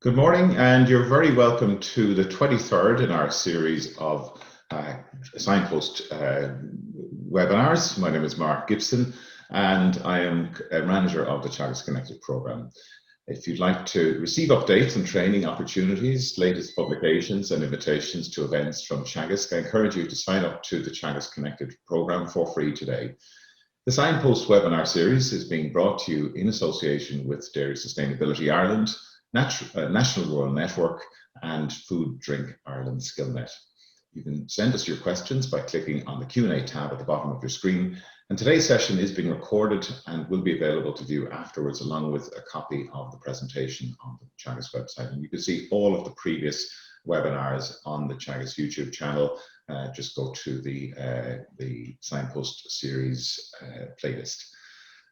Good morning, and you're very welcome to the 23rd in our series of Signpost webinars. My name is Mark Gibson, and I am a manager of the Teagasc ConnectEd program. If you'd like to receive updates and training opportunities, latest publications and invitations to events from Teagasc, I encourage you to sign up to the Teagasc ConnectEd program for free today. The Signpost webinar series is being brought to you in association with Dairy Sustainability Ireland, National Rural Network, and Food Drink Ireland SkillNet. You can send us your questions by clicking on the Q&A tab at the bottom of your screen. And today's session is being recorded and will be available to view afterwards, along with a copy of the presentation on the Teagasc website. And you can see all of the previous webinars on the Teagasc YouTube channel. Just go to the Signpost series playlist.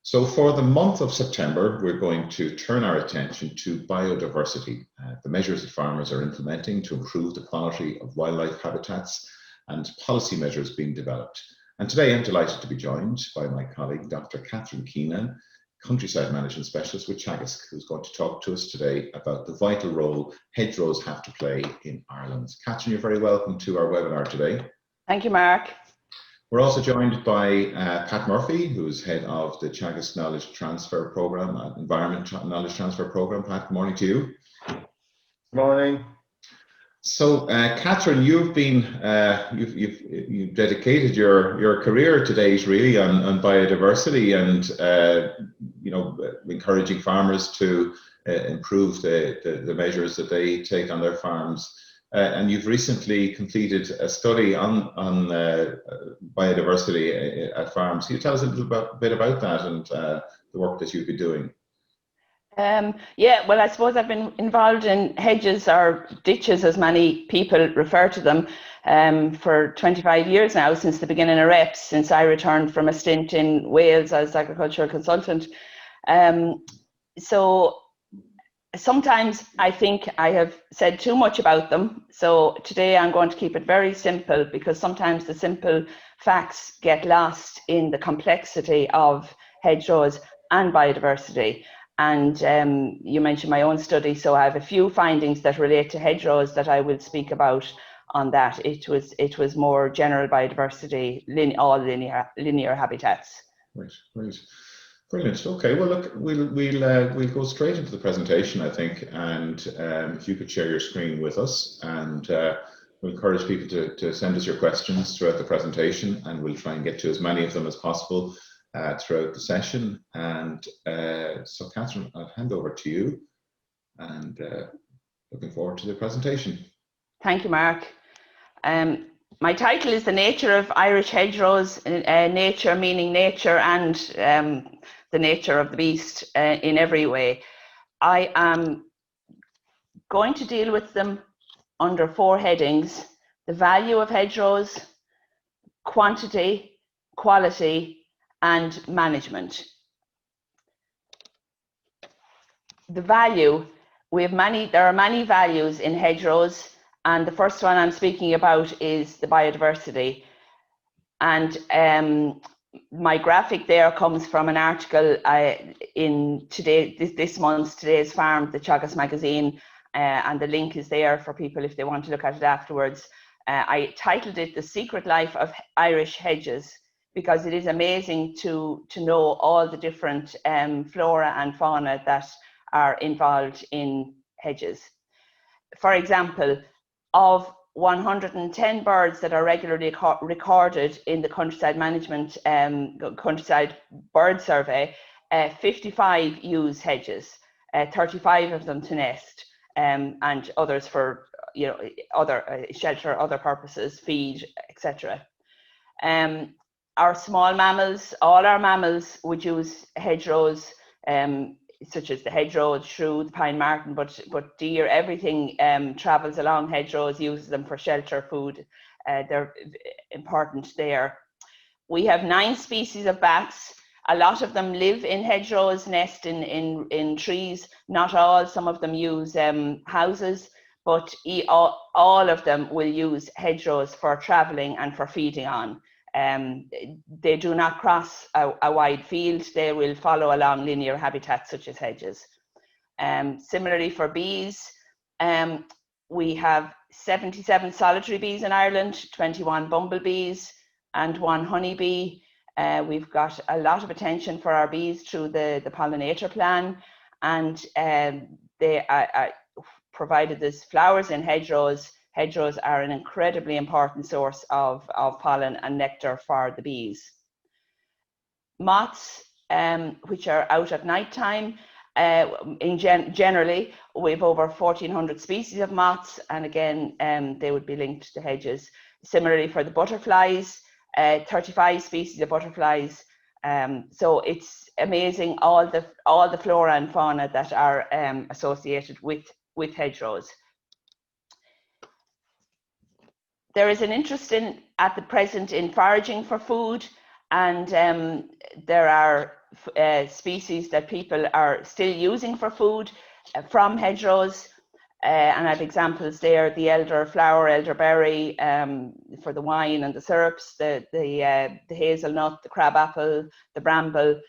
So for the month of September, we're going to turn our attention to biodiversity, the measures that farmers are implementing to improve the quality of wildlife habitats and policy measures being developed. And today I'm delighted to be joined by my colleague, Dr. Catherine Keena, Countryside Management Specialist with Teagasc, who's going to talk to us today about the vital role hedgerows have to play in Ireland. Catherine, you're very welcome to our webinar today. Thank you, Mark. We're also joined by Pat Murphy, who's head of the Teagasc Knowledge Transfer Programme, Environment Knowledge Transfer Programme. Pat, good morning to you. Good morning. So, Catherine, you've dedicated your career to date really on biodiversity and encouraging farmers to improve the measures that they take on their farms. And you've recently completed a study on biodiversity at farms. Can you tell us a little bit about that and the work that you've been doing? Yeah, well, I suppose I've been involved in hedges, or ditches as many people refer to them, for 25 years now, since the beginning of REPS, since I returned from a stint in Wales as agricultural consultant. So sometimes I think I have said too much about them. So today I'm going to keep it very simple, because sometimes the simple facts get lost in the complexity of hedgerows and biodiversity. And you mentioned my own study, so I have a few findings that relate to hedgerows that I will speak about on that. It was more general biodiversity, all linear habitats. Right. Brilliant. Okay. Well, look, we'll go straight into the presentation, I think, and if you could share your screen with us, and we'll encourage people to send us your questions throughout the presentation, and we'll try and get to as many of them as possible throughout the session. And so, Catherine, I'll hand over to you, and looking forward to the presentation. Thank you, Mark. My title is The Nature of Irish Hedgerows, nature meaning nature and the nature of the beast in every way. I am going to deal with them under 4 headings: the value of hedgerows, quantity, quality, and management. The value, there are many values in hedgerows, and the first one I'm speaking about is the biodiversity. And my graphic there comes from an article in this month's Today's Farm, the Teagasc magazine, and the link is there for people if they want to look at it afterwards. I titled it The Secret Life of Irish Hedges, because it is amazing to know all the different flora and fauna that are involved in hedges. For example, of 110 birds that are regularly recorded in the Countryside Management Countryside Bird Survey, 55 use hedges, 35 of them to nest, and others for other shelter, other purposes, feed, etc. Our small mammals, all our mammals would use hedgerows, such as the hedgerow, the shrew, the pine marten, but deer, everything travels along hedgerows, uses them for shelter, food. They're important there. We have 9 species of bats. A lot of them live in hedgerows, nest in trees. Not all, some of them use houses, but all of them will use hedgerows for traveling and for feeding on. They do not cross a wide field. They will follow along linear habitats such as hedges. Similarly for bees, we have 77 solitary bees in Ireland, 21 bumblebees and 1 honeybee. We've got a lot of attention for our bees through the pollinator plan, and they are provided there's flowers in hedgerows. Hedgerows are an incredibly important source of pollen and nectar for the bees. Moths, which are out at night time, generally we've over 1,400 species of moths, and again they would be linked to hedges. Similarly for the butterflies, 35 species of butterflies. So it's amazing all the flora and fauna that are associated with hedgerows. There is an interest at the present in foraging for food, and there are species that people are still using for food from hedgerows, and I have examples there: the elderflower, elderberry for the wine and the syrups, the hazelnut, the crabapple, the bramble.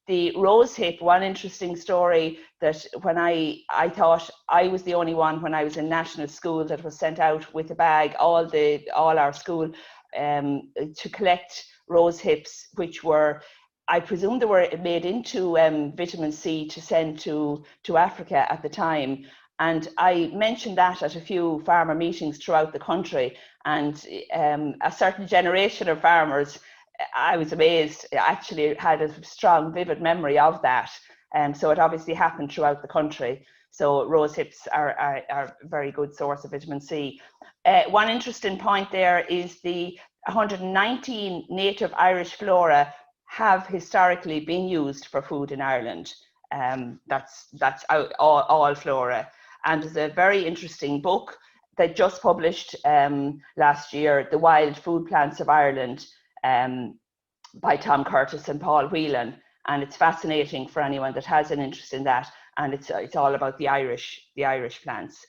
The rosehip, one interesting story that when I thought I was the only one when I was in national school that was sent out with a bag, all our school, to collect rosehips, which were, I presume they were made into vitamin C to send to Africa at the time. And I mentioned that at a few farmer meetings throughout the country, and a certain generation of farmers, I was amazed, actually had a strong, vivid memory of that. So it obviously happened throughout the country. So rosehips are a very good source of vitamin C. One interesting point there is the 119 native Irish flora have historically been used for food in Ireland. That's all flora. And there's a very interesting book that just published last year, The Wild Food Plants of Ireland, by Tom Curtis and Paul Whelan, and it's fascinating for anyone that has an interest in that, and it's all about the Irish plants.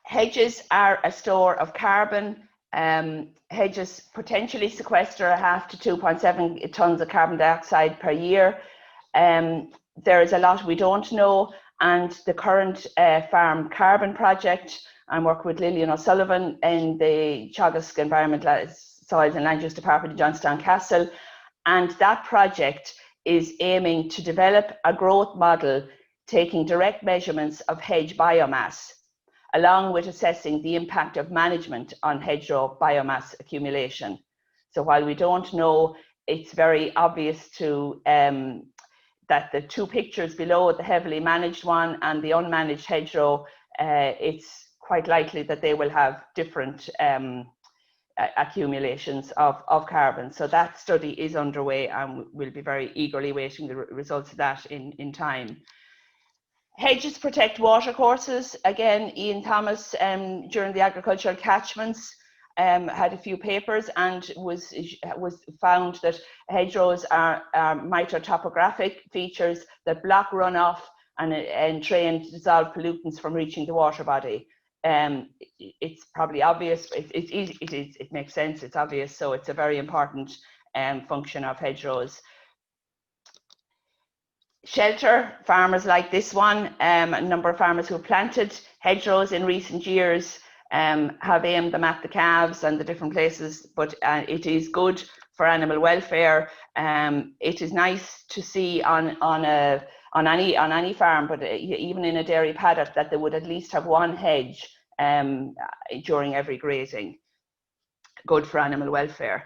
Hedges are a store of carbon. Hedges potentially sequester 0.5 to 2.7 tons of carbon dioxide per year. There is a lot we don't know, and the current Farm Carbon project, I'm working with Lillian O'Sullivan in the Teagasc Environmental Soils and Land Use Department of Johnstown Castle, and that project is aiming to develop a growth model taking direct measurements of hedge biomass, along with assessing the impact of management on hedgerow biomass accumulation. So while we don't know, it's very obvious to that the two pictures below, the heavily managed one and the unmanaged hedgerow, it's quite likely that they will have different accumulations of carbon. So that study is underway, and we'll be very eagerly waiting the results of that in time. Hedges protect watercourses. Again, Ian Thomas, during the agricultural catchments, had a few papers and was found that hedgerows are microtopographic features that block runoff and train dissolved pollutants from reaching the water body. It's probably obvious. It makes sense. It's obvious. So it's a very important function of hedgerows. Shelter, farmers like this one, a number of farmers who have planted hedgerows in recent years have aimed them at the calves and the different places, but it is good for animal welfare. It is nice to see on any farm, but even in a dairy paddock, that they would at least have one hedge during every grazing. Good for animal welfare.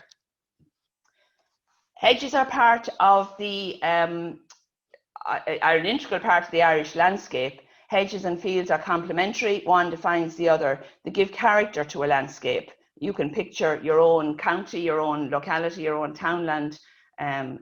Hedges are part of are an integral part of the Irish landscape. Hedges and fields are complementary. One defines the other. They give character to a landscape. You can picture your own county, your own locality, your own townland, and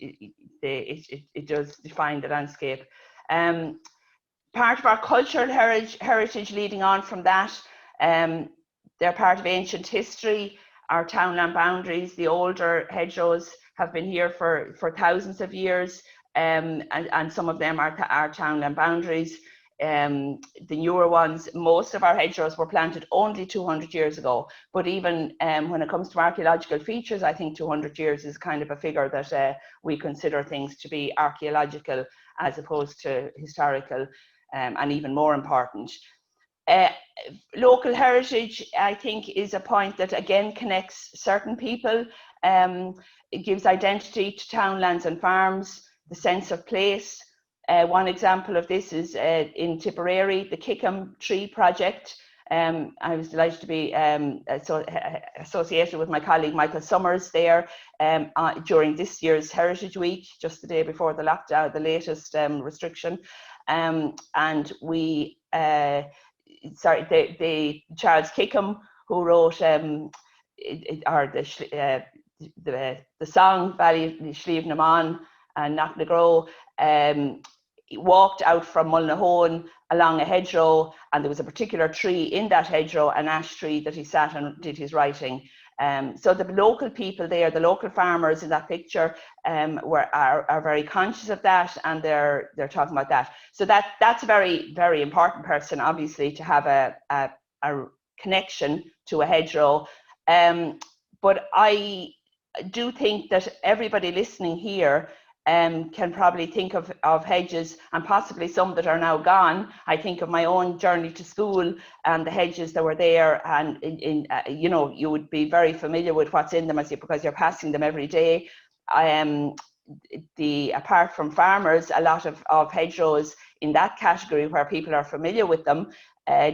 it does define the landscape. Part of our cultural heritage leading on from that, they're part of ancient history. Our townland boundaries, the older hedgerows have been here for thousands of years, and some of them are townland boundaries. the newer ones, most of our hedgerows were planted only 200 years ago. But even when it comes to archaeological features, I think 200 years is kind of a figure that we consider things to be archaeological as opposed to historical, and even more important. Local heritage, I think, is a point that again connects certain people. It gives identity to townlands and farms, the sense of place. One example of this is in Tipperary, the Kickham Tree Project. I was delighted to be associated with my colleague Michael Summers there during this year's Heritage Week, just the day before the lockdown, the latest restriction. And we, the Charles Kickham, who wrote the song Valley Slieve na Mon and Knock na Gro, walked out from Mullinahone along a hedgerow, and there was a particular tree in that hedgerow, an ash tree, that he sat and did his writing. So the local people there, the local farmers in that picture, are very conscious of that, and they're talking about that. So that's a very, very important person, obviously, to have a connection to a hedgerow. But I do think that everybody listening here can probably think of hedges, and possibly some that are now gone. I think of my own journey to school and the hedges that were there, and you know, you would be very familiar with what's in them because you're passing them every day. Apart from farmers, a lot of hedgerows in that category where people are familiar with them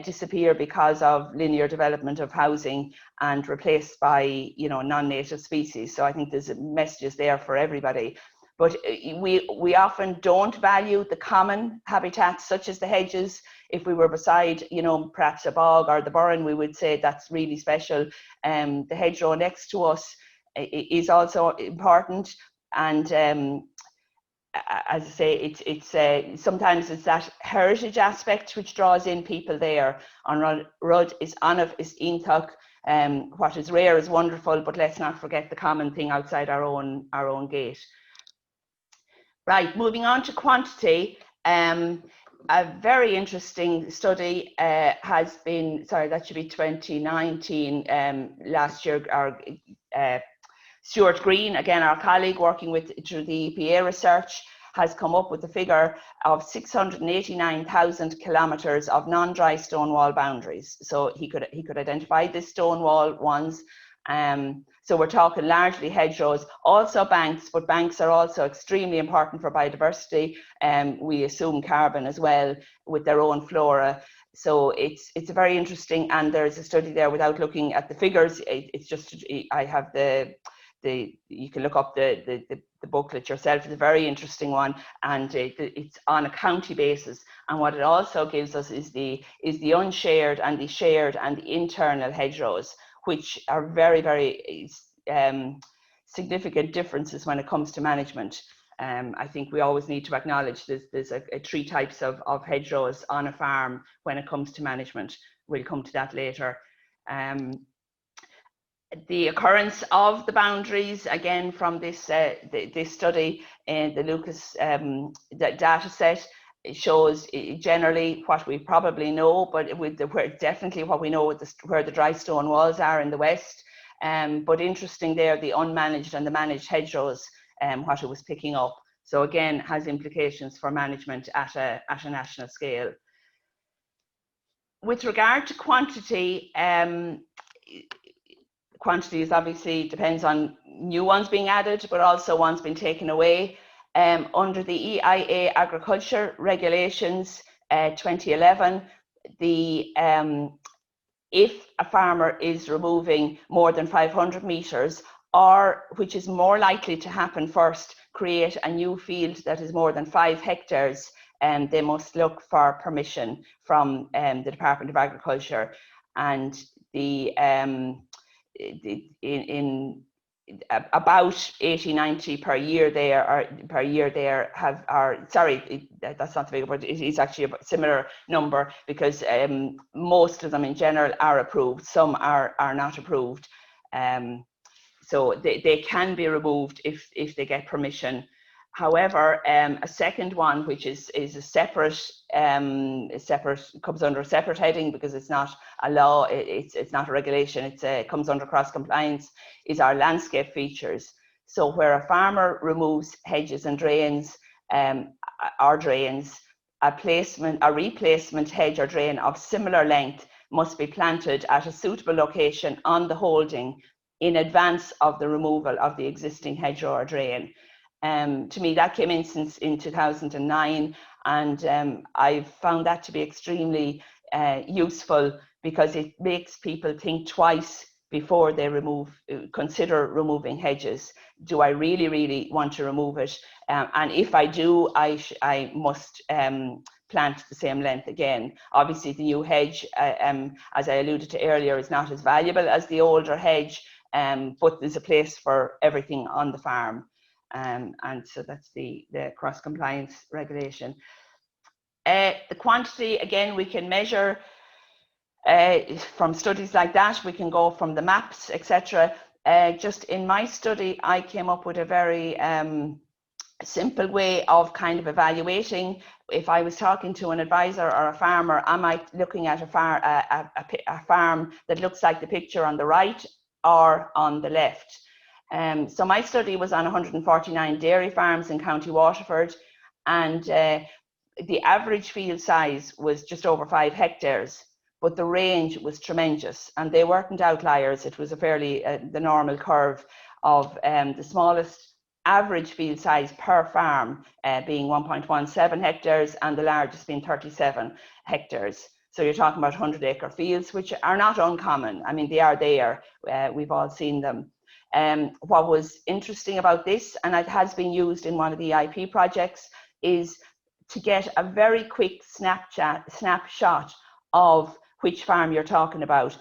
disappear because of linear development of housing and replaced by, you know, non-native species. So I think there's messages there for everybody. But we often don't value the common habitats such as the hedges. If we were beside, you know, perhaps a bog or the burren, we would say that's really special. The hedgerow next to us is also important. And as I say, it's sometimes it's that heritage aspect which draws in people there. On Rud is Anaf is Intach. What is rare is wonderful, but let's not forget the common thing outside our own gate. Right, moving on to quantity. A very interesting study has been, sorry, that should be 2019. Last year, our Stuart Green, again, our colleague working through the EPA research, has come up with the figure of 689,000 kilometres of non-dry stone wall boundaries. So he could identify the stone wall ones. So we're talking largely hedgerows, also banks, but banks are also extremely important for biodiversity. We assume carbon as well with their own flora. So it's very interesting, and there's a study there without looking at the figures. It's just, I have you can look up the booklet yourself. It's a very interesting one, and it's on a county basis. And what it also gives us is the unshared and the shared and the internal hedgerows, which are very, very significant differences when it comes to management. I think we always need to acknowledge there's three types of hedgerows on a farm when it comes to management. We'll come to that later. The occurrence of the boundaries, again, from this study in the Lucas data set, shows generally what we probably know, but definitely what we know where the dry stone walls are in the west. But interesting there, the unmanaged and the managed hedgerows, what it was picking up. So again, has implications for management at a national scale. With regard to quantity, quantity is obviously depends on new ones being added, but also ones being taken away. Under the EIA Agriculture Regulations 2011, if a farmer is removing more than 500 metres, or which is more likely to happen first, create a new field that is more than 5 hectares, they must look for permission from the Department of Agriculture. And about 80-90 per year there that's not the figure, but it is actually a similar number, because most of them in general are approved, some are not approved. So they can be removed if they get permission. However, a second one, which is a separate, comes under a separate heading because it's not a law, it's not a regulation, it comes under cross compliance, is our landscape features. So where a farmer removes hedges and drains, or drains, a replacement hedge or drain of similar length must be planted at a suitable location on the holding in advance of the removal of the existing hedgerow or drain. To me, that came in since in 2009, and I've found that to be extremely useful because it makes people think twice before they consider removing hedges. Do I really want to remove it? And if I do, I must plant the same length again. Obviously, the new hedge, as I alluded to earlier, is not as valuable as the older hedge, but there's a place for everything on the farm. And so that's the cross-compliance regulation. The quantity, again, we can measure from studies like that. We can go from the maps, etc. Just in my study, I came up with a very simple way of kind of evaluating. If I was talking to an advisor or a farmer, am I looking at a farm that looks like the picture on the right or on the left? So my study was on 149 dairy farms in County Waterford, and the average field size was just over 5 hectares, but the range was tremendous, and they weren't outliers. It was a fairly the normal curve of the smallest average field size per farm being 1.17 hectares and the largest being 37 hectares. So you're talking about 100-acre fields, which are not uncommon. I mean, they are there. We've all seen them. What was interesting about this, and it has been used in one of the IP projects, is to get a very quick snapshot of which farm you're talking about,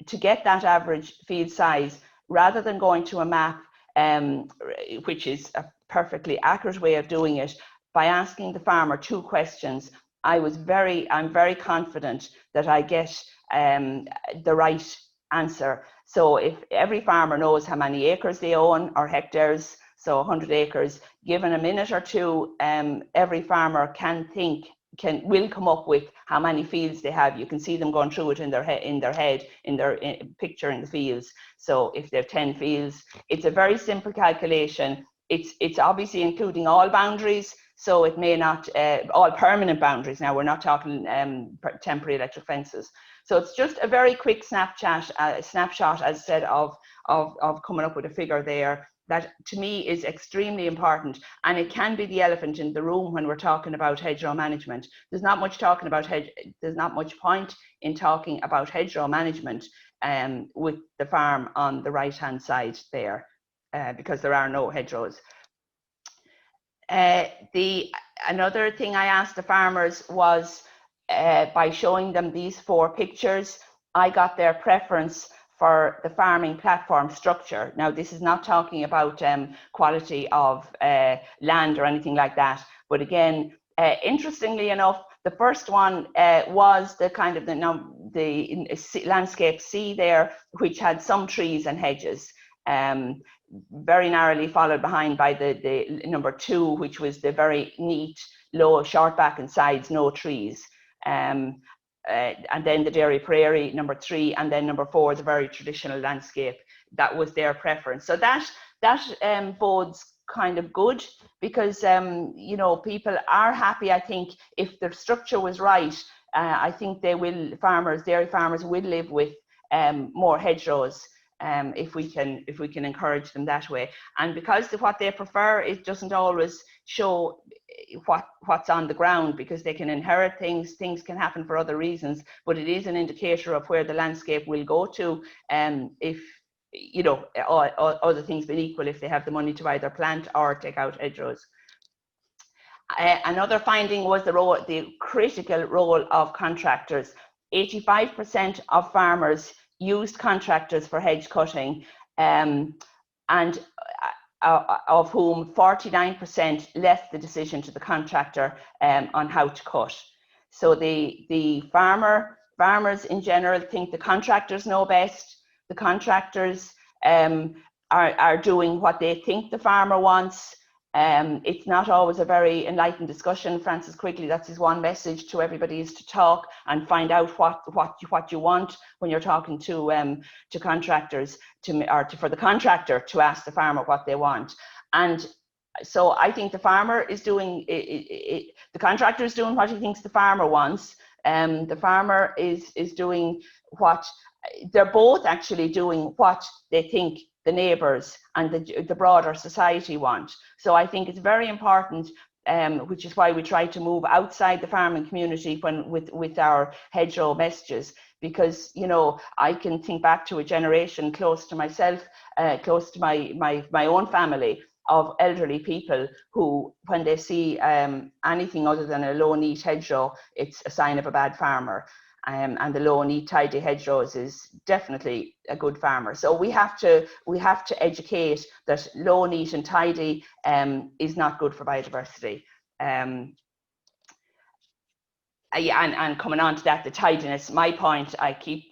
to get that average field size, rather than going to a map, which is a perfectly accurate way of doing it, by asking the farmer 2 questions. I'm very confident that I get the right answer. So if every farmer knows how many acres they own, or hectares, so 100 acres, given a minute or 2, every farmer will come up with how many fields they have. You can see them going through it in their picturing the fields. So if they have 10 fields, it's a very simple calculation. It's obviously including all boundaries, so it may not all permanent boundaries. Now we're not talking temporary electric fences. So it's just a very quick snapshot, as I said, of coming up with a figure there. That to me is extremely important, and it can be the elephant in the room when we're talking about hedgerow management. There's not much point in talking about hedgerow management with the farm on the right hand side there, because there are no hedgerows. Another thing I asked the farmers was, by showing them these 4 pictures, I got their preference for the farming platform structure. Now, this is not talking about quality of land or anything like that, but again, interestingly enough, the first one was the kind of the landscape C there, which had some trees and hedges, very narrowly followed behind by the number 2, which was the very neat, low, short back and sides, no trees. And then the dairy prairie, number 3, and then number 4, the very traditional landscape. That was their preference. So that bodes kind of good, because you know, people are happy. I think if the structure was right, I think dairy farmers will live with more hedgerows, if we can encourage them that way. And because what they prefer, it doesn't always show what's on the ground, because they can inherit things can happen for other reasons, but it is an indicator of where the landscape will go to, if you know, all other things being equal, if they have the money to either plant or take out hedgerows. Another finding was the critical role of contractors. 85% of farmers used contractors for hedge cutting, and of whom 49% left the decision to the contractor on how to cut. So the farmers in general think the contractors know best. The contractors are doing what they think the farmer wants, It's not always a very enlightened discussion. Francis Quigley, that's his one message to everybody, is to talk and find out what you want when you're talking to contractors, for the contractor to ask the farmer what they want. And so I think the farmer is doing the contractor is doing what he thinks the farmer wants. The farmer is doing what they're both actually doing what they think the neighbours and the broader society want. So I think it's very important, which is why we try to move outside the farming community with our hedgerow messages, because I can think back to a generation close to myself, close to my own family, of elderly people who, when they see anything other than a low, neat hedgerow, it's a sign of a bad farmer. And the low, neat, tidy hedgerows is definitely a good farmer. So we have to educate that low, neat, and tidy is not good for biodiversity. And coming on to that, the tidiness. My point I keep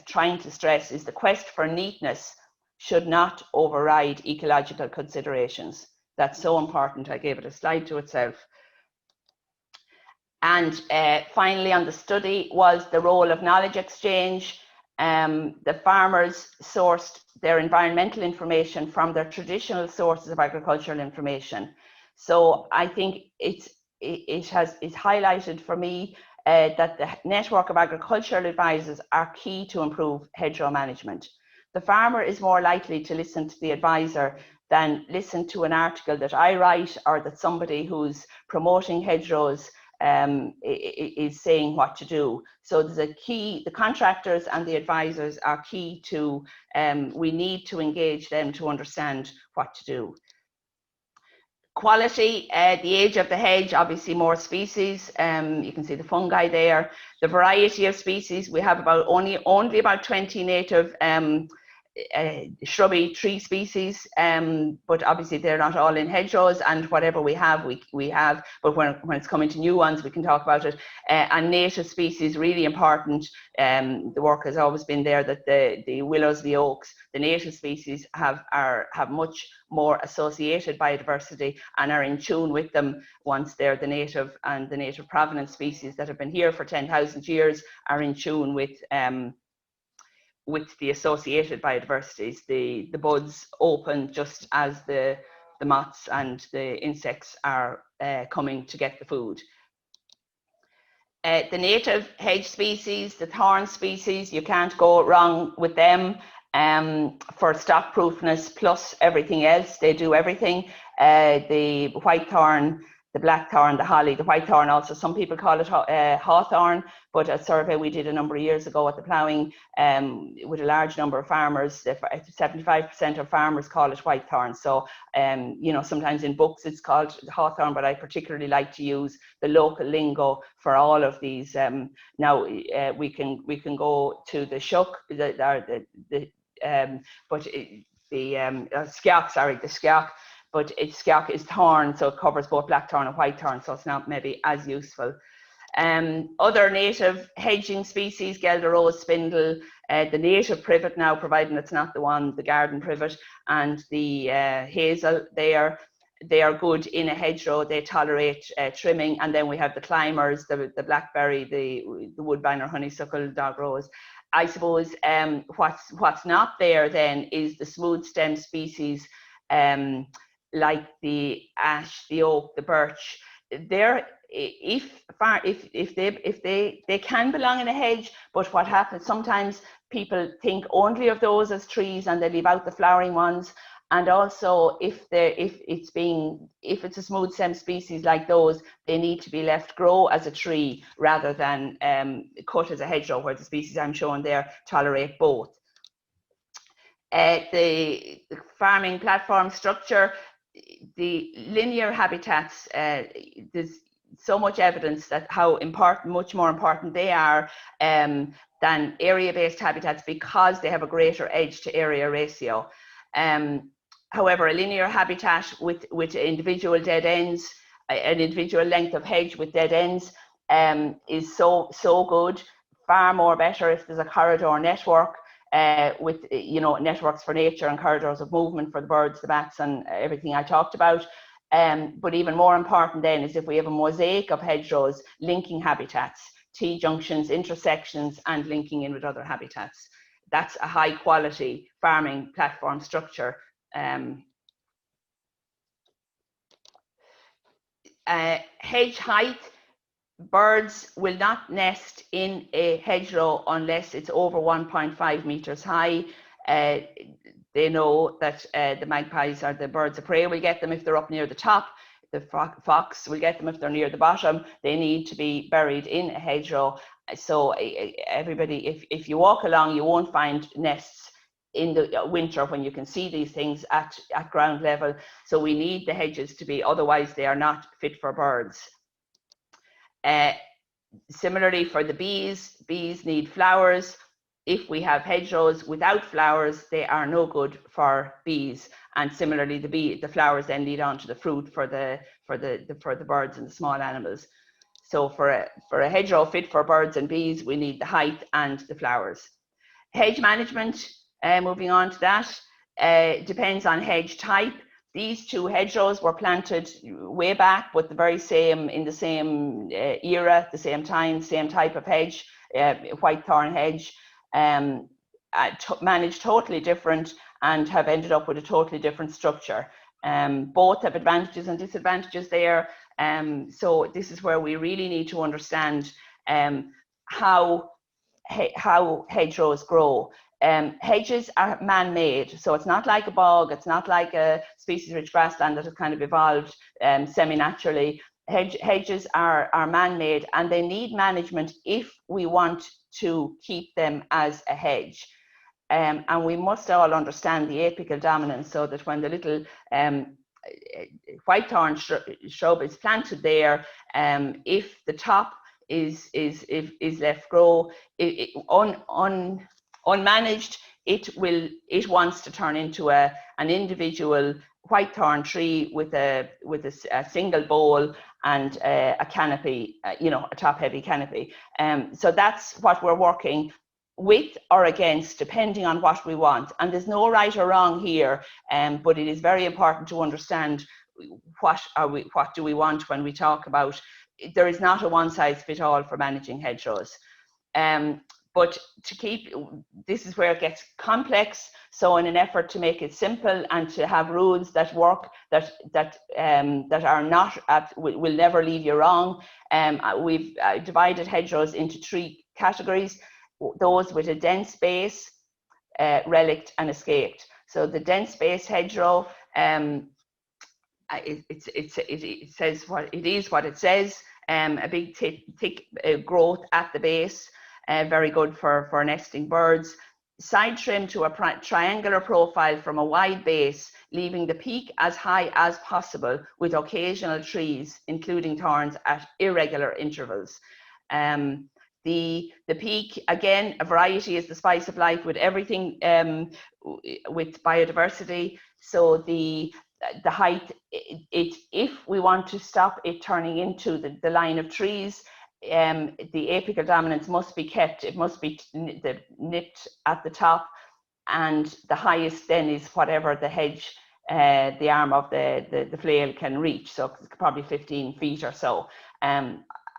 trying to stress is the quest for neatness should not override ecological considerations. That's so important. I gave it a slide to itself. And finally, on the study was the role of knowledge exchange. The farmers sourced their environmental information from their traditional sources of agricultural information. So I think it's highlighted for me that the network of agricultural advisors are key to improve hedgerow management. The farmer is more likely to listen to the advisor than listen to an article that I write or that somebody who's promoting hedgerows is saying what to do. So there's a key, the contractors and the advisors are key to, we need to engage them to understand what to do. Quality, the age of the hedge, obviously more species. You can see the fungi there. The variety of species, we have only about 20 native shrubby tree species, but obviously they're not all in hedgerows, and whatever we have, we have, but when it's coming to new ones, we can talk about it. And native species, really important. The work has always been there that the willows, the oaks, the native species have much more associated biodiversity and are in tune with them once they're the native, and the native provenance species that have been here for 10,000 years are in tune with the associated biodiversities. The buds open just as the moths and the insects are coming to get the food. The native hedge species, the thorn species, you can't go wrong with them for stock proofness plus everything else. They do everything. The white thorn, the black thorn, the holly, the white thorn also, some people call it hawthorn, but a survey we did a number of years ago at the ploughing with a large number of farmers, 75% of farmers call it white thorn. So, sometimes in books it's called hawthorn, but I particularly like to use the local lingo for all of these. Now we can go to the shuck, the skeoch. But skeoch is thorn, so it covers both black thorn and white thorn, so it's not maybe as useful. Other native hedging species, Gelder rose spindle, the native privet now, providing it's not the garden privet, and the hazel, they are good in a hedgerow. They tolerate trimming. And then we have the climbers, the blackberry, the woodbine or honeysuckle, dog rose. I suppose what's not there then is the smooth stem species, like the ash, the oak, the birch. They're if they can belong in a hedge, but what happens sometimes, people think only of those as trees and they leave out the flowering ones. And also if it's a smooth stem species like those, they need to be left grow as a tree rather than cut as a hedgerow, where the species I'm showing there tolerate both. The farming platform structure, the linear habitats, there's so much evidence that much more important they are than area-based habitats, because they have a greater edge to area ratio. However, a linear habitat with individual dead ends, an individual length of hedge with dead ends, is so good, far more better if there's a corridor network. With networks for nature and corridors of movement for the birds, the bats, and everything I talked about. But even more important then is if we have a mosaic of hedgerows linking habitats, T-junctions, intersections, and linking in with other habitats. That's a high quality farming platform structure. Hedge height, birds will not nest in a hedgerow unless it's over 1.5 meters high. They know that the magpies or the birds of prey will get them if they're up near the top. The fox will get them if they're near the bottom. They need to be buried in a hedgerow. So everybody, if you walk along, you won't find nests in the winter when you can see these things at ground level. So we need the hedges to be, otherwise they are not fit for birds. Similarly for the bees need flowers. If we have hedgerows without flowers, they are no good for bees. And similarly, the flowers then lead on to the fruit for the birds and the small animals. So for a hedgerow fit for birds and bees, we need the height and the flowers. Hedge management, moving on to that, depends on hedge type. These two hedgerows were planted way back, but in the same era, the same time, same type of hedge, white thorn hedge, managed totally different and have ended up with a totally different structure. Both have advantages and disadvantages there. So this is where we really need to understand how hedgerows grow. Hedges are man-made, so it's not like a bog, it's not like a species-rich grassland that has kind of evolved semi-naturally. Hedges are man-made, and they need management if we want to keep them as a hedge. And we must all understand the apical dominance, so that when the little white thorn shrub is planted there, if the top is left grow, unmanaged, it wants to turn into an individual white thorn tree with a single bole and a canopy, a top heavy canopy. So that's what we're working with or against, depending on what we want. And there's no right or wrong here, but it is very important to understand what do we want when we talk about. There is not a one size fit all for managing hedgerows. But this is where it gets complex. So in an effort to make it simple and to have rules that work, that are not, will never leave you wrong, we've divided hedgerows into 3 categories: those with a dense base, relict, and escaped. So the dense base hedgerow, it says what it is, what it says. A big thick growth at the base. Very good for nesting birds. Side trim to a triangular profile from a wide base, leaving the peak as high as possible with occasional trees, including thorns, at irregular intervals. The peak, again, a variety is the spice of life with everything, with biodiversity. So the height, if we want to stop it turning into the line of trees, the apical dominance must be kept. It must be nipped at the top, and the highest then is whatever the hedge, the arm of the flail can reach. So it's probably 15 feet or so.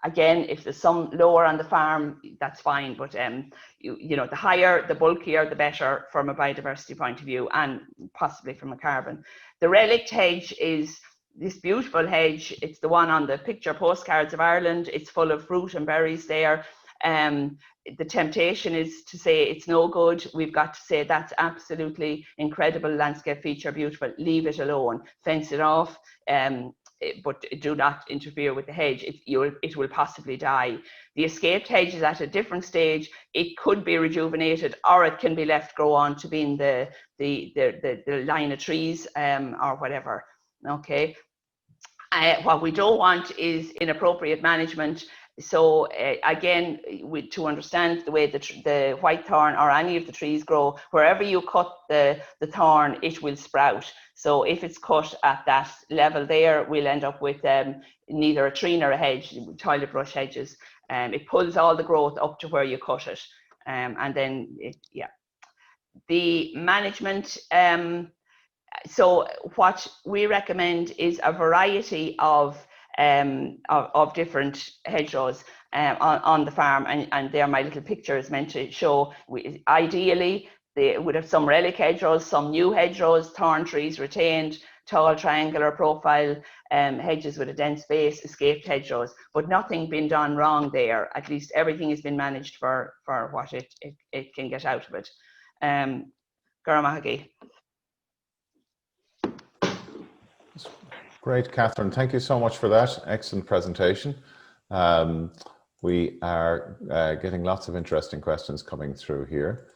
Again, if there's some lower on the farm, that's fine. But the higher, the bulkier, the better from a biodiversity point of view, and possibly from a carbon. The relict hedge is this beautiful hedge. It's the one on the picture postcards of Ireland. It's full of fruit and berries there. The temptation is to say it's no good. We've got to say that's absolutely incredible landscape feature, beautiful. Leave it alone. Fence it off, but do not interfere with the hedge. It will possibly die. The escaped hedge is at a different stage. It could be rejuvenated, or it can be left grow on to be in the line of trees, or whatever. Okay. What we don't want is inappropriate management. So again, to understand the way the white thorn or any of the trees grow, wherever you cut the thorn, it will sprout. So if it's cut at that level there, we'll end up with neither a tree nor a hedge, toilet brush hedges. It pulls all the growth up to where you cut it. And then, the management, So what we recommend is a variety of different hedgerows on the farm, and there my little picture is meant to show. Ideally, they would have some relic hedgerows, some new hedgerows, thorn trees retained, tall triangular profile hedges with a dense base, escaped hedgerows, but nothing been done wrong there. At least everything has been managed for what it can get out of it. Garamahagi. Great, Catherine. Thank you so much for that excellent presentation. We are getting lots of interesting questions coming through here.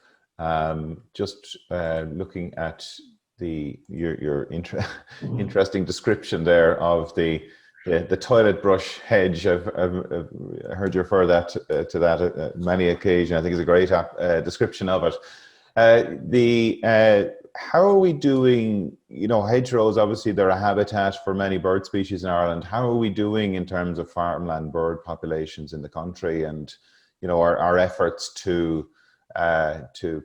Just looking at your interesting description there of the toilet brush hedge. I've heard you refer to that many occasions. I think it's a great description of it. How are we doing? Hedgerows, obviously they're a habitat for many bird species in Ireland. How are we doing in terms of farmland bird populations in the country, and our efforts to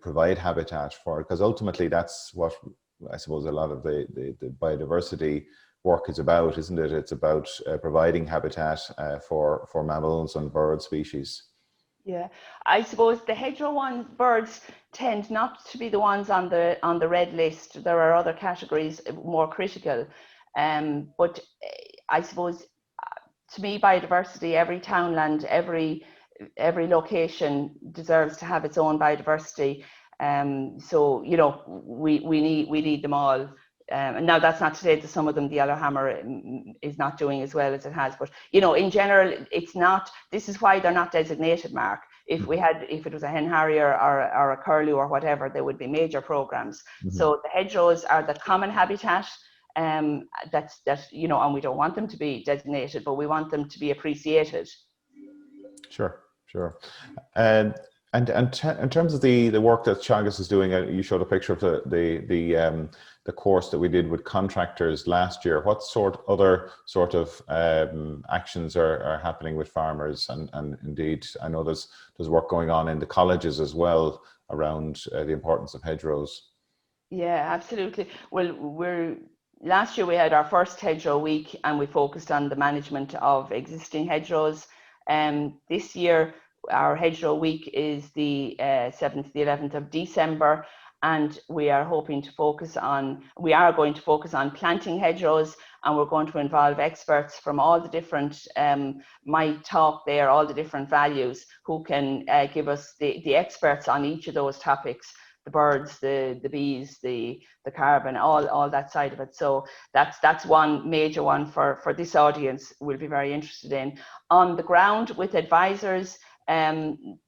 provide habitat for it? Because ultimately that's what I suppose a lot of the biodiversity work is about, isn't it? It's about providing habitat for mammals and bird species. Yeah, I suppose the hedgerow birds tend not to be the ones on the red list. There are other categories more critical, but I suppose to me, biodiversity, every townland, every location deserves to have its own biodiversity. So we need them all. And now that's not to say that some of them, the yellowhammer is not doing as well as it has, but in general, it's not. This is why they're not designated, Mark. If it was a hen harrier or a curlew or whatever, there would be major programs. Mm-hmm. So the hedgerows are the common habitat. And we don't want them to be designated, but we want them to be appreciated. Sure. And in terms of the work that Teagasc is doing, you showed a picture of the course that we did with contractors last year. What other sort of actions are happening with farmers? And indeed, I know there's work going on in the colleges as well around the importance of hedgerows. Yeah, absolutely. Well, last year we had our first hedgerow week, and we focused on the management of existing hedgerows. This year, our hedgerow week is the 7th to the 11th of December, and we are going to focus on planting hedgerows, and we're going to involve experts from all the different, all the different values, who can give us the experts on each of those topics, the birds, the bees, the carbon, all that side of it. So that's one major one for this audience we'll be very interested in. On the ground with advisors,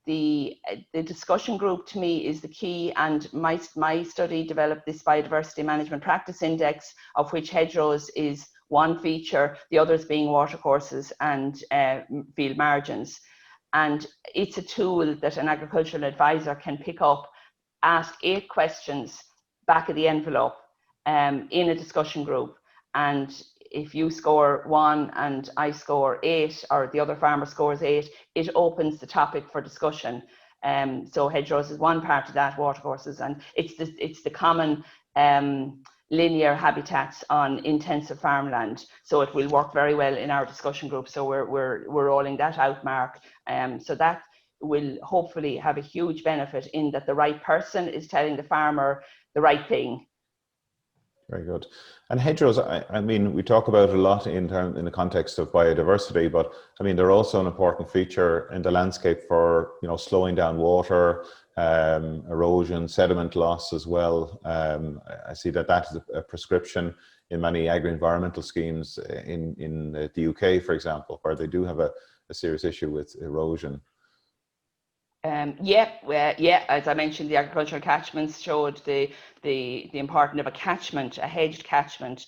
the discussion group to me is the key, and my study developed this biodiversity management practice index, of which hedgerows is one feature, the others being watercourses and field margins. And it's a tool that an agricultural advisor can pick up, ask 8 questions back of the envelope in a discussion group, and if you score 1 and I score 8, or the other farmer scores 8, it opens the topic for discussion. So hedgerows is one part of that, watercourses, and it's the common linear habitats on intensive farmland. So it will work very well in our discussion group. So we're rolling that out, Mark. So that will hopefully have a huge benefit in that the right person is telling the farmer the right thing. Very good. And hedgerows, I mean, we talk about it a lot in the context of biodiversity, but I mean, they're also an important feature in the landscape for, slowing down water, erosion, sediment loss as well. I see that is a prescription in many agri-environmental schemes in the UK, for example, where they do have a serious issue with erosion. As I mentioned, the agricultural catchments showed the importance of a catchment, a hedged catchment,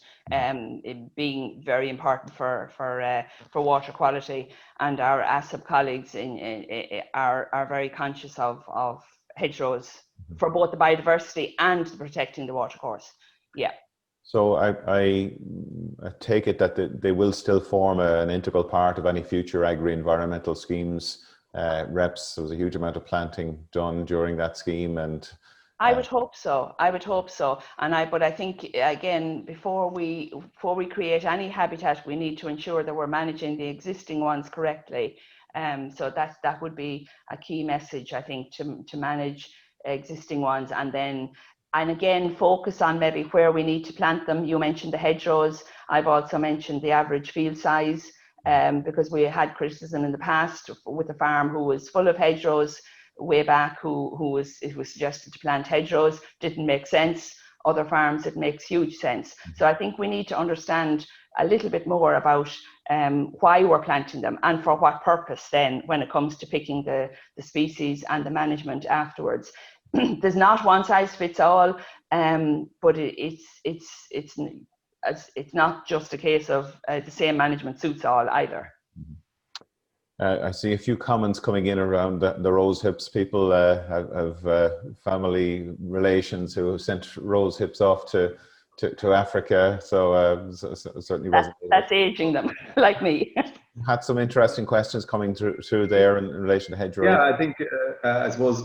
being very important for water quality. And our ASSOP colleagues are very conscious of hedgerows for both the biodiversity and protecting the watercourse. Yeah. So I take it that they will still form an integral part of any future agri-environmental schemes. Reps, there was a huge amount of planting done during that scheme, and I would hope so. I would hope so. But I think again, before we create any habitat, we need to ensure that we're managing the existing ones correctly. So that would be a key message, I think, to manage existing ones, and again focus on maybe where we need to plant them. You mentioned the hedgerows. I've also mentioned the average field size, because we had criticism in the past with a farm who was full of hedgerows way back, it was suggested to plant hedgerows. Didn't make sense. Other farms it makes huge sense. So I think we need to understand a little bit more about why we're planting them and for what purpose then when it comes to picking the species and the management afterwards. There's not one size fits all, but it's not just a case of the same management suits all either. I see a few comments coming in around the rose hips. People have family relations who sent rose hips off to Africa, so certainly that's aging them, like me. Had some interesting questions coming through there in relation to hedgerow. Yeah, I think I suppose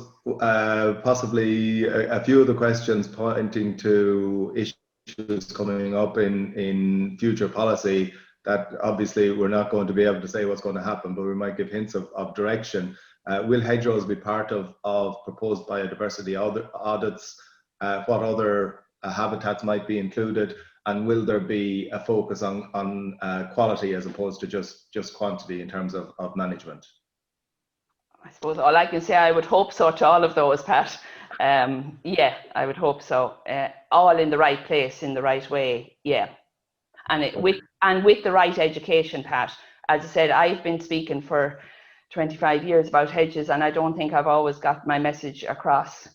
possibly a few of the questions pointing to issues coming up in future policy that obviously we're not going to be able to say what's going to happen, but we might give hints of direction. Will hedgerows be part of proposed biodiversity audits? What other habitats might be included? And will there be a focus on quality as opposed to just quantity in terms of management? I suppose all I can say, I would hope so to all of those, Pat. Yeah, I would hope so. All in the right place, in the right way. Yeah. And with the right education, Pat. As I said, I've been speaking for 25 years about hedges, and I don't think I've always got my message across.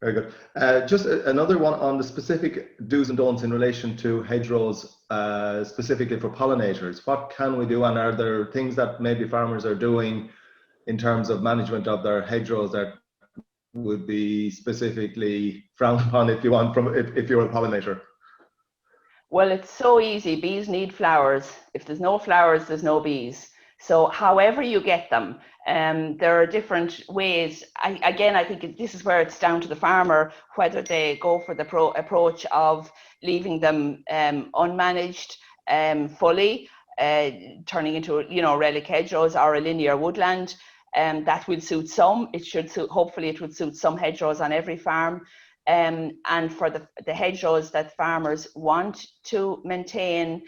Very good. Just another one on the specific do's and don'ts in relation to hedgerows, specifically for pollinators. What can we do, and are there things that maybe farmers are doing in terms of management of their hedgerows that would be specifically frowned upon if you're a pollinator? Well, it's so easy. Bees need flowers. If there's no flowers, there's no bees. So however you get them, there are different ways. I think this is where it's down to the farmer, whether they go for the approach of leaving them unmanaged fully, turning into relic hedgerows or a linear woodland. That will suit some. Hopefully it would suit some hedgerows on every farm. And for the hedgerows that farmers want to maintain,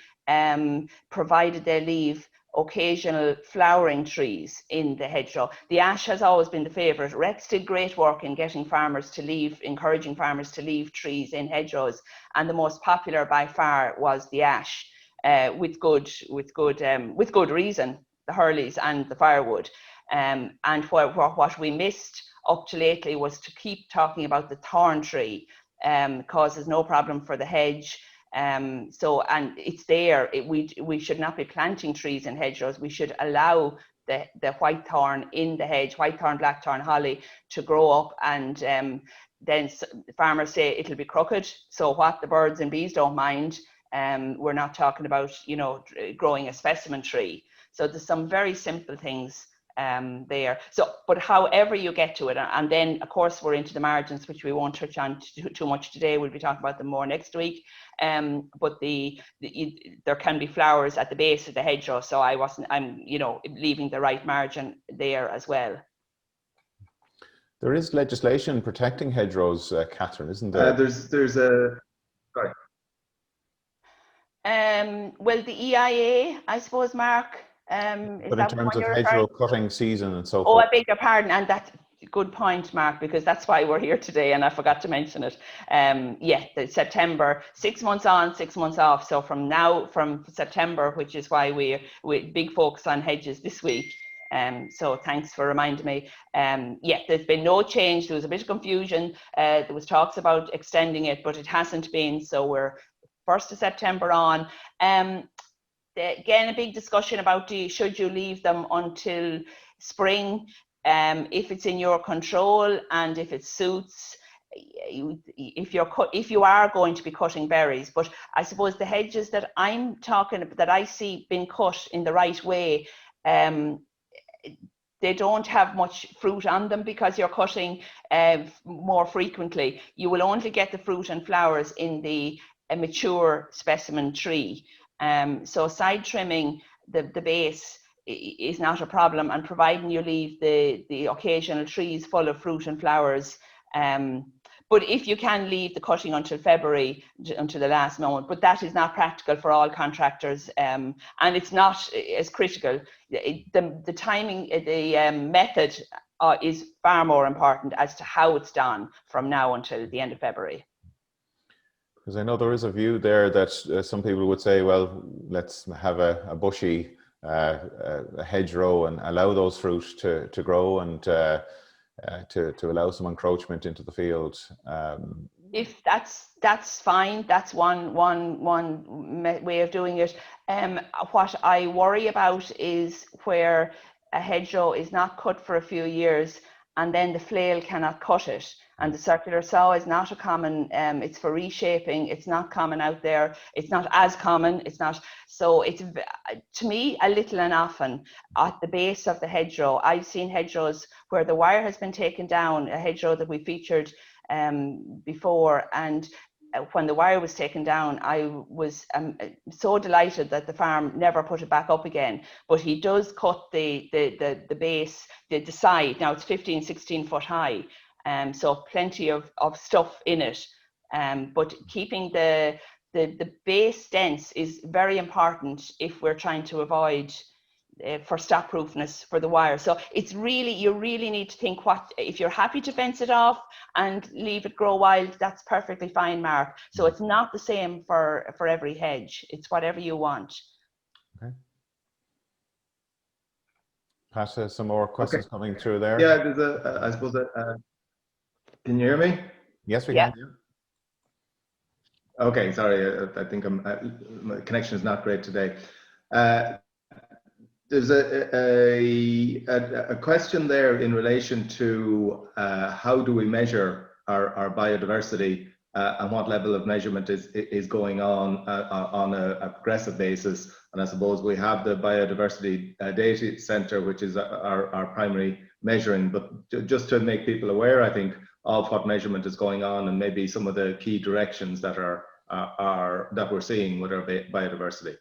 provided they leave occasional flowering trees in the hedgerow. The ash has always been the favourite. Rex did great work in encouraging farmers to leave trees in hedgerows, and the most popular by far was the ash, with good reason, the Hurleys and the firewood. And what we missed up to lately was to keep talking about the thorn tree. Causes no problem for the hedge. And it's there. We should not be planting trees in hedgerows. We should allow the white thorn in the hedge, white thorn, black thorn, holly, to grow up, and then farmers say it'll be crooked. So what, the birds and bees don't mind. We're not talking about growing a specimen tree. So there's some very simple things there. So, but however you get to it, and then of course we're into the margins, which we won't touch on too much today. We'll be talking about them more next week. But there can be flowers at the base of the hedgerow, so I'm leaving the right margin there as well. There is legislation protecting hedgerows, Catherine, isn't there? There's a sorry. Well, the EIA, I suppose, Mark. But in terms of hedgerow cutting season and so forth. Oh, I beg your pardon, and that's a good point, Mark, because that's why we're here today, and I forgot to mention it. The September, 6 months on, 6 months off. So from September, which is why we big focus on hedges this week. So thanks for reminding me. There's been no change. There was a bit of confusion. There was talks about extending it, but it hasn't been. So we're 1st of September on. Again, a big discussion about should you leave them until spring, if it's in your control and if it suits, if you are going to be cutting berries. But I suppose the hedges that I'm talking about, that I see being cut in the right way, they don't have much fruit on them because you're cutting more frequently. You will only get the fruit and flowers in the mature specimen tree. So side trimming the base is not a problem, and providing you leave the occasional trees full of fruit and flowers. But if you can leave the cutting until February, until the last moment, but that is not practical for all contractors, and it's not as critical. The timing, the method is far more important as to how it's done from now until the end of February. Because I know there is a view there that some people would say, well, let's have a bushy a hedgerow and allow those fruit to grow and to allow some encroachment into the field. If that's fine, that's one way of doing it. What I worry about is where a hedgerow is not cut for a few years and then the flail cannot cut it. And the circular saw is not a common, it's for reshaping, it's not common out there, it's not as common, it's not, so it's, to me, a little and often at the base of the hedgerow. I've seen hedgerows where the wire has been taken down, a hedgerow that we featured before, and when the wire was taken down, I was so delighted that the farm never put it back up again. But he does cut the base, the side. Now it's 15, 16 foot high, so plenty of stuff in it. But keeping the base dense is very important if we're trying to avoid for stop proofness for the wire. So it's really, you really need to think what, if you're happy to fence it off and leave it grow wild, that's perfectly fine, Mark. So it's not the same for every hedge. It's whatever you want. Okay. Pat, some more questions coming through there. Yeah, there's I suppose, can you hear me? Yes, we can. Okay, sorry, I think my connection is not great today. There's a question there in relation to how do we measure our biodiversity and what level of measurement is going on a progressive basis. And I suppose we have the Biodiversity Data Centre, which is our primary measuring, but just to make people aware, I think, of what measurement is going on and maybe some of the key directions that that we're seeing with our biodiversity.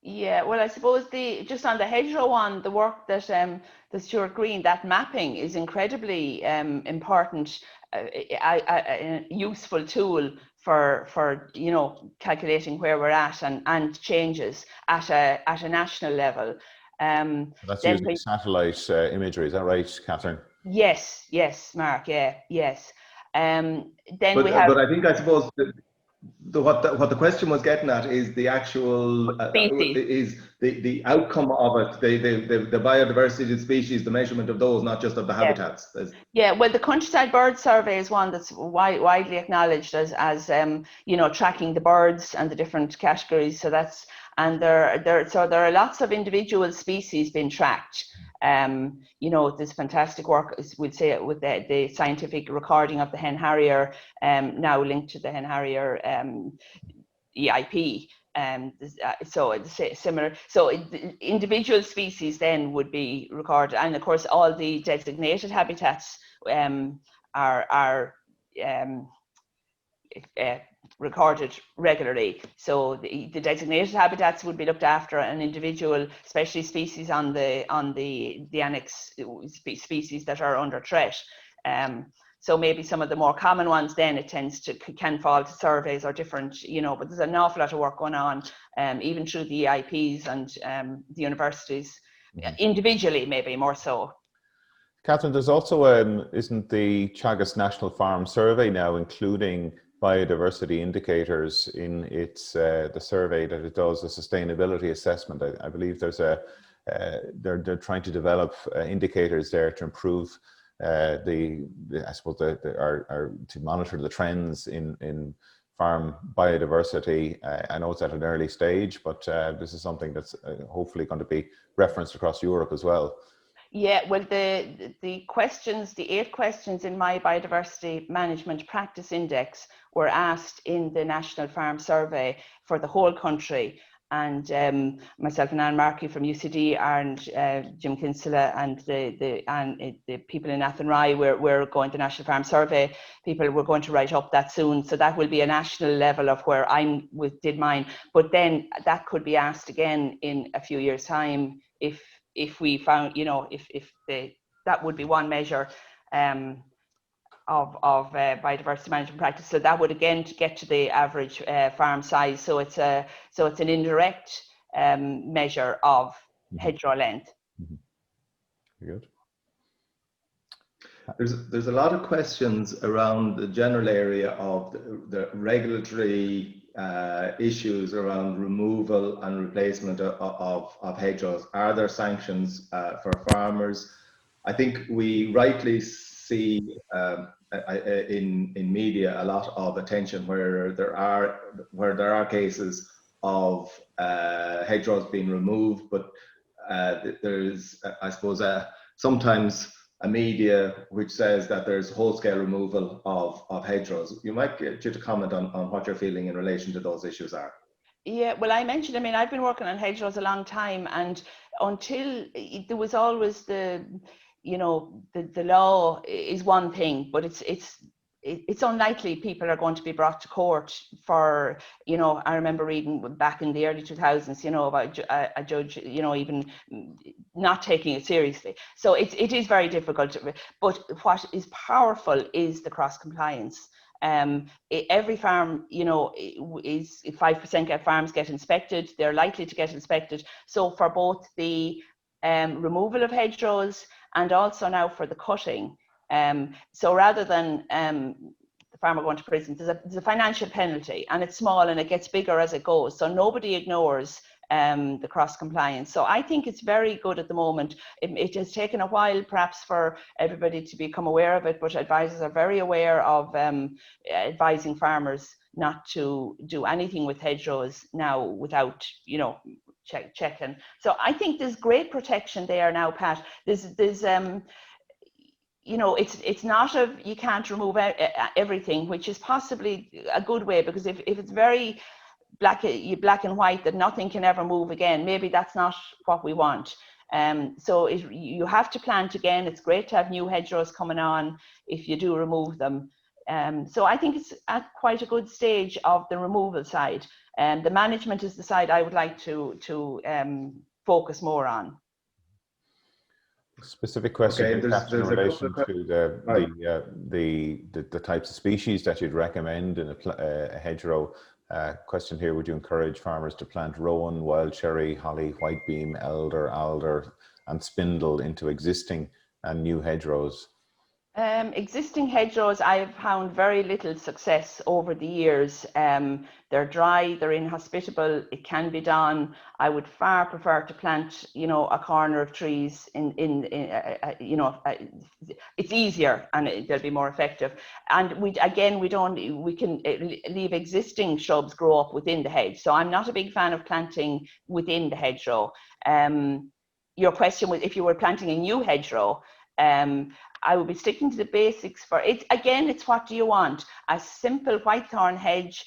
Yeah, well, I suppose just on the hedgerow one, the work that the Stuart Green, that mapping is incredibly important, a useful tool for you know, calculating where we're at and changes at a national level. That's using satellite imagery, is that right, Catherine? Yes, Mark. Yeah, yes. Then but I think, I suppose, what the question was getting at is the actual is the outcome of it, the biodiversity of the species, the measurement of those, not just of the habitats. Yeah, well, the Countryside Bird Survey is one that's widely acknowledged as you know, tracking the birds and the different categories. So that's, and there are lots of individual species being tracked. You know, there's fantastic work, we'd say, with the scientific recording of the hen harrier, now linked to the hen harrier EIP. So it's similar. So individual species then would be recorded, and of course all the designated habitats are recorded regularly. So the designated habitats would be looked after, an individual, especially species on the annex species that are under threat. So maybe some of the more common ones, then it can fall to surveys or different, you know, but there's an awful lot of work going on, even through the EIPs and the universities, individually maybe more so. Catherine, there's also, isn't the Teagasc National Farm Survey now including biodiversity indicators in its the survey that it does, the sustainability assessment? I believe there's they're trying to develop indicators there to improve I suppose to monitor the trends in farm biodiversity. I know it's at an early stage, but this is something that's hopefully going to be referenced across Europe as well. Yeah, well, the 8 questions in my Biodiversity Management Practice Index were asked in the National Farm Survey for the whole country. and myself and Anne Markey from UCD, and Jim Kinsella, and the people in Athenry, we're going to National Farm Survey people. We're going to write up that soon, so that will be a national level of where did mine. But then that could be asked again in a few years' time if we found, that would be one measure of biodiversity management practice. So that would again get to the average farm size. So it's an indirect measure of hedgerow length. Very good. There's a lot of questions around the general area of the regulatory issues around removal and replacement of hedgerows. Are there sanctions for farmers? I think we rightly see in media a lot of attention where there are cases of hedgerows being removed, but there's, I suppose, sometimes a media which says that there's whole-scale removal of hedgerows. You might get you to comment on what you're feeling in relation to those issues are. Yeah, well, I mentioned, I've been working on hedgerows a long time, and until there was always the law is one thing, but it's unlikely people are going to be brought to court for, I remember reading back in the early 2000s, about a judge, even not taking it seriously. So it is very difficult, but what is powerful is the cross compliance. Every farm, is 5% of farms get inspected. They're likely to get inspected. So for both the removal of hedgerows and also now for the cutting. So rather than the farmer going to prison, there's a financial penalty, and it's small and it gets bigger as it goes. So nobody ignores the cross compliance. So I think it's very good at the moment. It has taken a while perhaps for everybody to become aware of it, but advisors are very aware of advising farmers not to do anything with hedgerows now without, checking. So I think there's great protection there now, Pat. There's it's not you can't remove everything, which is possibly a good way, because if it's very black and white that nothing can ever move again, maybe that's not what we want. So you have to plant again. It's great to have new hedgerows coming on if you do remove them. So I think it's at quite a good stage of the removal side. The management is the side I would like to focus more on. Specific question Okay, in relation to the types of species that you'd recommend in a hedgerow. Question here: would you encourage farmers to plant rowan, wild cherry, holly, whitebeam, elder, alder, and spindle into existing and new hedgerows? Existing hedgerows, I have found very little success over the years. They're dry, they're inhospitable, it can be done. I would far prefer to plant, a corner of trees it's easier and they'll be more effective. And we can leave existing shrubs grow up within the hedge. So I'm not a big fan of planting within the hedgerow. Your question was if you were planting a new hedgerow, I would be sticking to the basics for it. Again, it's what do you want? A simple whitethorn hedge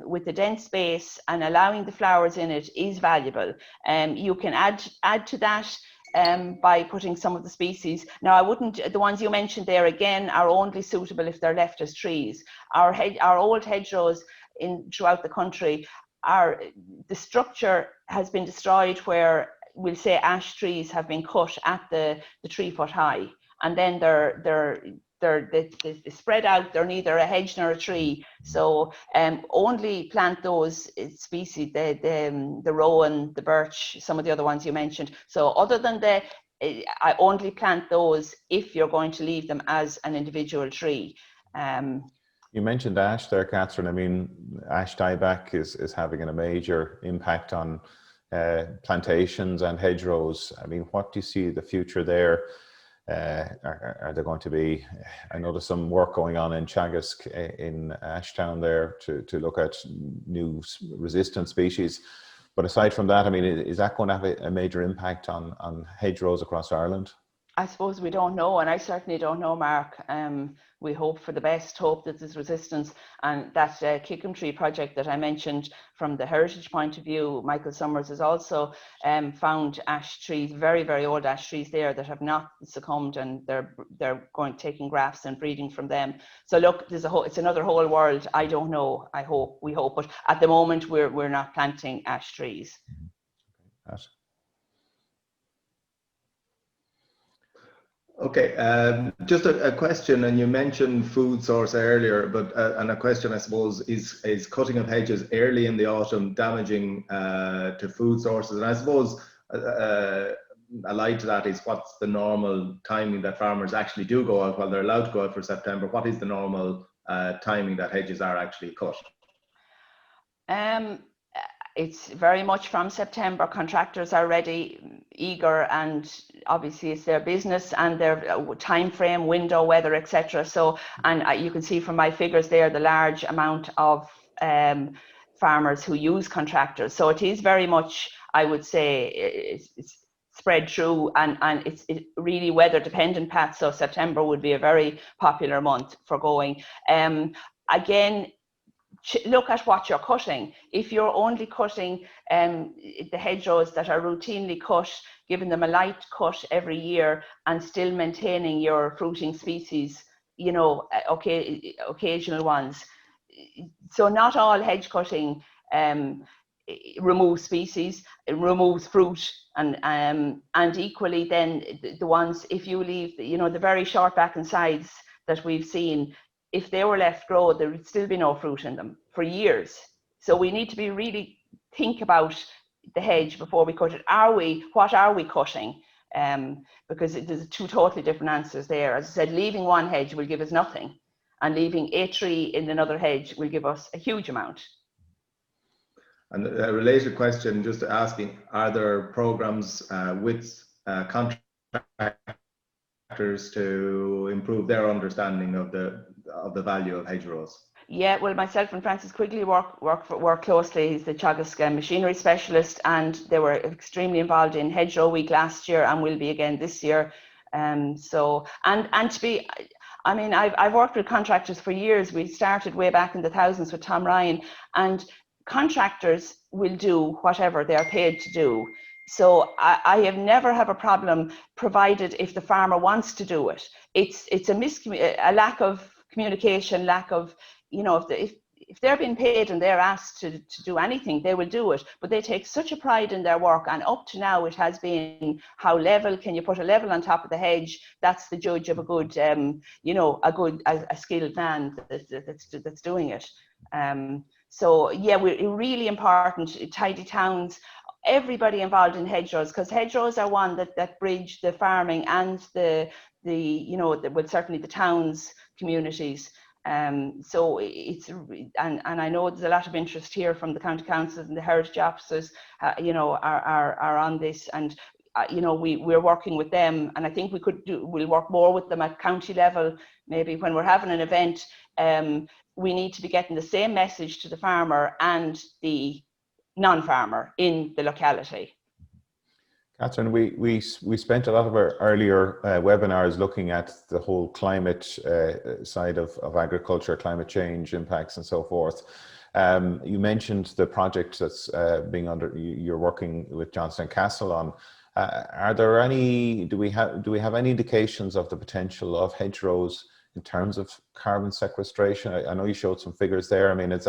with a dense base and allowing the flowers in it is valuable. You can add to that by putting some of the species. Now, I wouldn't. The ones you mentioned there again are only suitable if they're left as trees. Our old hedgerows throughout the country the structure has been destroyed where we'll say ash trees have been cut at the 3 foot high. And then they're spread out. They're neither a hedge nor a tree. So only plant those species, the rowan, the birch, some of the other ones you mentioned. So other than I only plant those if you're going to leave them as an individual tree. You mentioned ash there, Catherine. Ash dieback is having a major impact on plantations and hedgerows. What do you see the future there? Are there going to be, I know there's some work going on in Teagasc in Ashtown there to look at new resistant species. But aside from that, is that going to have a major impact on hedgerows across Ireland? I suppose we don't know, and I certainly don't know, Mark. We hope for the best, hope that there's resistance, and that Kickham Tree project that I mentioned from the heritage point of view, Michael Summers has also found ash trees, very, very old ash trees there that have not succumbed, and they're taking grafts and breeding from them. So look, it's another whole world. I don't know. We hope, but at the moment we're not planting ash trees. Okay, just a question, and you mentioned food source earlier, but and a question I suppose is cutting of hedges early in the autumn damaging to food sources? And I suppose allied to that is, what's the normal timing that farmers actually do go out? Well, they're allowed to go out for September. What is the normal timing that hedges are actually cut? It's very much from September. Contractors are ready, eager, and obviously it's their business and their time frame, window, weather, etc. So, and you can see from my figures there the large amount of farmers who use contractors. So it is very much, I would say, it's spread through, and it's really weather dependent, Pat. So September would be a very popular month for going. Again, look at what you're cutting. If you're only cutting the hedgerows that are routinely cut, giving them a light cut every year and still maintaining your fruiting species, you know, occasional ones. So not all hedge cutting removes species, it removes fruit, and equally then the ones, if you leave, you know, the very short back and sides that we've seen, if they were left grow, there would still be no fruit in them for years. So we need to be really think about the hedge before we cut it. What are we cutting? Because there's two totally different answers there. As I said, leaving one hedge will give us nothing, and leaving a tree in another hedge will give us a huge amount. And a related question, just asking, are there programs with contractors to improve their understanding of the value of hedgerows? Yeah, well, myself and Francis Quigley work closely. He's the Teagasc machinery specialist, and they were extremely involved in Hedgerow Week last year, and will be again this year. So, and to be, I mean, I've worked with contractors for years. We started way back in the thousands with Tom Ryan, and contractors will do whatever they're paid to do. So I have never have a problem, provided if the farmer wants to do it. It's a lack of communication, lack of, you know, if they're being paid and they're asked to do anything, they will do it. But they take such a pride in their work, and up to now it has been, how level can you put a level on top of the hedge? That's the judge of a good, you know, a skilled man that's doing it. So yeah, we're really important. Tidy towns, everybody involved in hedgerows, because hedgerows are one that bridge the farming and the you know, well, certainly the towns, communities. So it's, and I know there's a lot of interest here from the county councils and the heritage officers, you know, are on this, and you know, we're working with them, and I think we'll work more with them at county level. Maybe when we're having an event, we need to be getting the same message to the farmer and the non-farmer in the locality. Catherine, we spent a lot of our earlier webinars looking at the whole climate side of agriculture, climate change impacts and so forth. You mentioned the project that's you're working with Johnson & Castle on. Are there any, do we have any indications of the potential of hedgerows in terms of carbon sequestration? I know you showed some figures there. I mean, is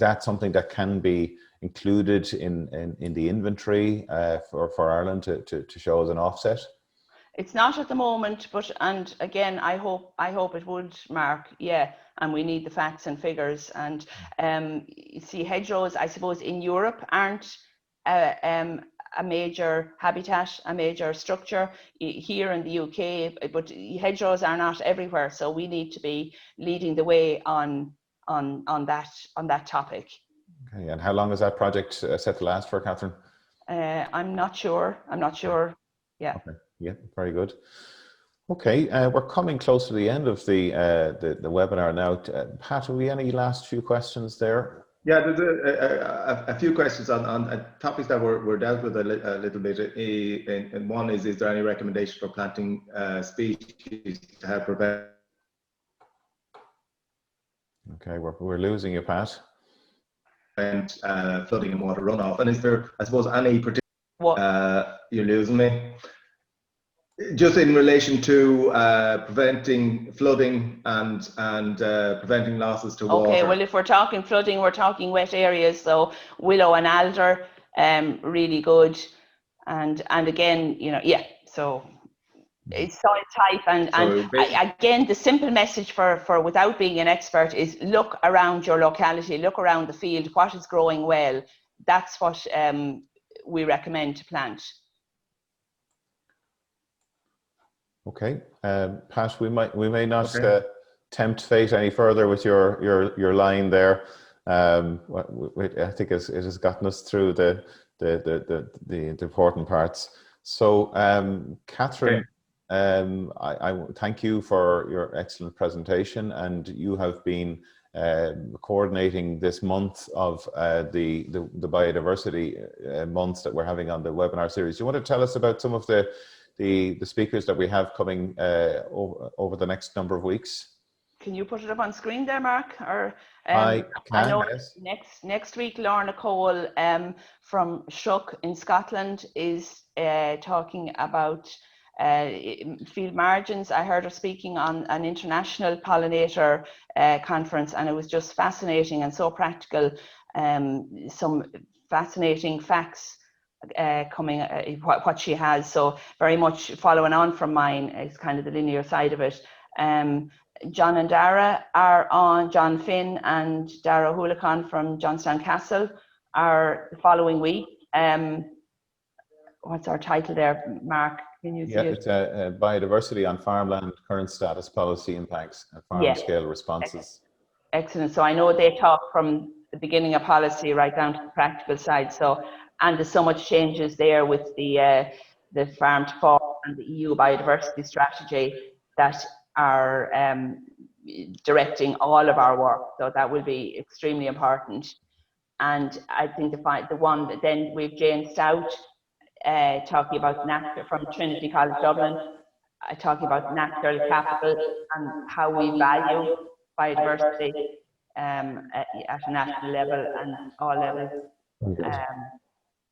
that something that can be included in the inventory for Ireland to show as an offset? It's not at the moment, and again, I hope it would, Mark. Yeah, and we need the facts and figures. And you see, hedgerows, I suppose, in Europe aren't a major habitat, a major structure. Here in the UK, but hedgerows are not everywhere, so we need to be leading the way on that topic. Okay, and how long is that project set to last for, Catherine? I'm not sure. Yeah. Okay. Yeah, very good. Okay, we're coming close to the end of the webinar now. Pat, have we any last few questions there? Yeah, there's a few questions on topics that were dealt with a little bit. And one is there any recommendation for planting species to help prevent? Okay, we're losing you, Pat. Flooding and water runoff. And is there, I suppose, any particular, you're losing me, just in relation to preventing flooding and preventing losses to water? Okay, well, if we're talking flooding, we're talking wet areas, so willow and alder, really good. And again, you know, yeah, so it's soil type and again, the simple message for without being an expert is look around your locality, look around the field, what is growing well. That's what we recommend to plant. Okay, Pat, we may not tempt fate any further with your line there. I think it has gotten us through the important parts. So, Catherine, I thank you for your excellent presentation, and you have been coordinating this month of the biodiversity months that we're having on the webinar series. Do you want to tell us about some of the speakers that we have coming over the next number of weeks? Can you put it up on screen there, Mark? Or I can, I know yes. Next week, Lorna Cole from Shook in Scotland is talking about field margins. I heard her speaking on an international pollinator conference, and it was just fascinating and so practical. Some fascinating facts coming, what she has. So very much following on from mine is kind of the linear side of it. John and Dara are on, John Finn and Dara Houlican from Johnstown Castle are the following week. What's our title there, Mark? Can you see it? It's Biodiversity on Farmland, Current Status, Policy Impacts, and Farm Scale Responses. Excellent. So I know they talk from the beginning of policy right down to the practical side. So, and there's so much changes there with the Farm to Fork and the EU biodiversity strategy that are directing all of our work. So that will be extremely important. And I think the one that then we've Jane Stout talking about natural from Trinity College Dublin, talking about natural capital and how we value biodiversity at a national level and all levels.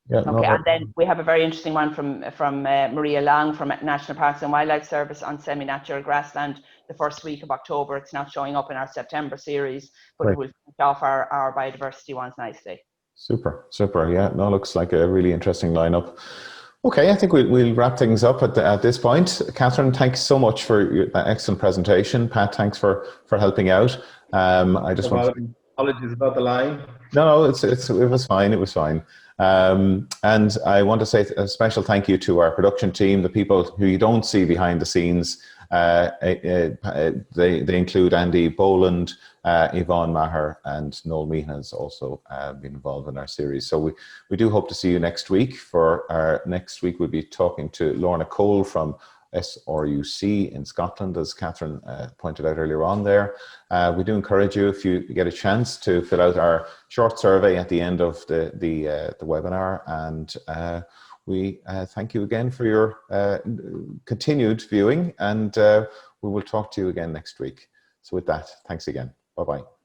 And then we have a very interesting one from Maria Long from National Parks and Wildlife Service on semi-natural grassland the first week of October. It's not showing up in our September series, but it will finish off our biodiversity ones nicely. Super. Yeah, no, looks like a really interesting lineup. Okay, I think we'll wrap things up at this point. Catherine, thanks so much for your excellent presentation. Pat, thanks for helping out. I just want to... Apologies about the line. No, it was fine. It was fine. And I want to say a special thank you to our production team, the people who you don't see behind the scenes. They include Andy Boland, Yvonne Maher, and Noel Meehan has also been involved in our series. So we do hope to see you next week. For our next week, we'll be talking to Lorna Cole from SRUC in Scotland, as Catherine pointed out earlier on there. We do encourage you, if you get a chance, to fill out our short survey at the end of the webinar. And we thank you again for your continued viewing, and we will talk to you again next week. So with that, thanks again. Bye-bye.